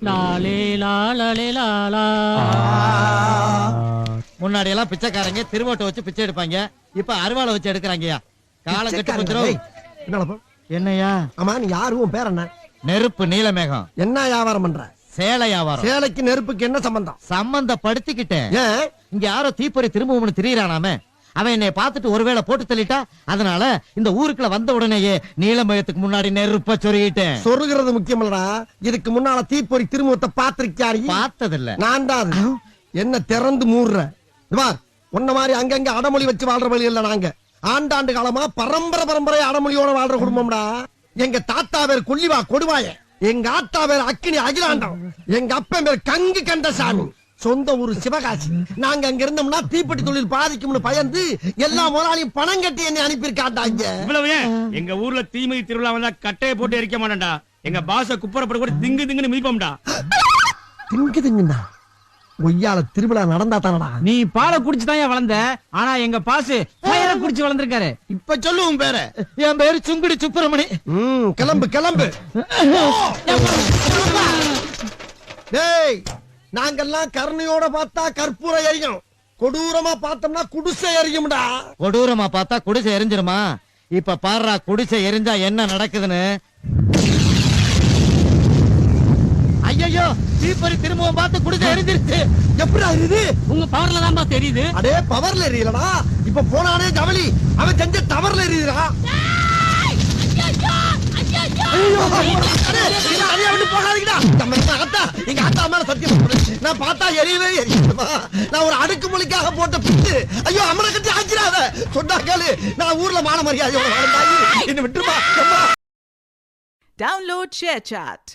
லாலே லாலே லாலா. முன்னாடி எல்லாம் பிச்சைக்காரங்க திருவோட்டை வச்சு பிச்சை எடுப்பாங்க, இப்ப அருவாளை வச்சு எடுக்கிறாங்கயா. காலம் கட்டு கொஞ்சம். என்னையா? ஆமா, நீ யாரு? உன் பேர் என்ன? நெருப்பு நீலமேகம். என்ன வியாபாரம் பண்ற? சேலை வியாபாரம். சேலைக்கு நெருப்புக்கு என்ன சம்பந்தம்? சம்பந்தப்படுத்திக்கிட்டேன். ஏன் இங்க யாரோ தீப்பொறி திரும்பவும் திரியறானாமே, அவன் என்னை பார்த்துட்டு ஒருவேளை போட்டு தள்ளிட்டா, அதனால இந்த ஊருக்குள்ள வந்த உடனேயே நீலமயத்துக்கு முன்னாடி நெருப்ப சொருகிட்டேன். சொருகிறது முக்கியம் இல்லடா, இதுக்கு முன்னால தீப்பொறி திருமுகத்தை பாத்திருக்கியாரு? பார்த்ததில்ல. நான் தான் அது. என்ன திறந்து மூடுற? உன்ன மாதிரி அங்கங்க அடமொழி வச்சு வாழ்ற வழி இல்ல. நாங்க ஆண்டாண்டு காலமா பரம்பரை அடமொழியோட வாழ்ற குடும்பம்டா. எங்க தாத்தா பேர் கொல்லிவா கொடுவாய, எங்க ஆத்தா பேர் அக்கினி அகிலாண்டம், எங்க அப்பன் பேர் கங்கு கண்டசாமி, சொந்த ஊரு சிவகாசி. நாங்க அங்க இருந்தோம்னா தீப்பெட்டி தொழில் பாதிக்கும்னு பயந்து எல்லா முதலாளியும் பணம் கட்டி என்னை அனுப்பியிருக்காண்டாங்க. இவ்வளவு ஏன்? எங்க ஊர்ல தீமிதி திருவிழா வந்தா கட்டையை போட்டு எரிக்க மாட்டேன்டா. எங்க பாச குப்பரப்பட கூட திங்கு திங்குன்னு மிதிப்போம்டா. திங்கு திங்குண்ணா? ஒய்யால திருவிழா நடந்தா தானடா. நீ பாலை குடிச்சுதான் வளர்ந்த, ஆனா எங்க பாசு பயிரை குடிச்சு வளர்ந்திருக்காரு. இப்ப சொல்லுவோம் பேர. என் பேரு சுங்குடி சுப்பிரமணி. கிளம்பு கிளம்பு. டேய், நாங்கெல்லாம் கருணையோட பார்த்தா கற்பூரம் எரியும், கொடூரமா பார்த்தோம்னா குடிசை எரியும்டா. கொடூரமா பார்த்தா குடிசை எரிஞ்சிருமா? இப்ப பாருடா, குடிசை எரிஞ்சா என்ன நடக்குதுன்னு. ஐயோ, தீப்பொறி திரும்பவும் பார்த்து குடிசை எரிஞ்சிருச்சு. எப்படா இது? உங்க பவர்ல தான் தெரியுது. அடே, பவர்ல எரியலடா, இப்ப போனானே ஜவலி, அவன் செஞ்ச தவறுல எரியுதுடா. நான் பார்த்தா எரியவே எரியுமா? நான் ஒரு அடுக்குமொழிக்காக போட்ட பிட்டு. ஐயோ, அம்மனை கட்டி ஆக்கிறாத சொன்னா கேளு. நான் ஊர்ல மான மரியாதையோட வாழ்ந்தாயி, என்ன விட்டுருமா? Download ShareChat.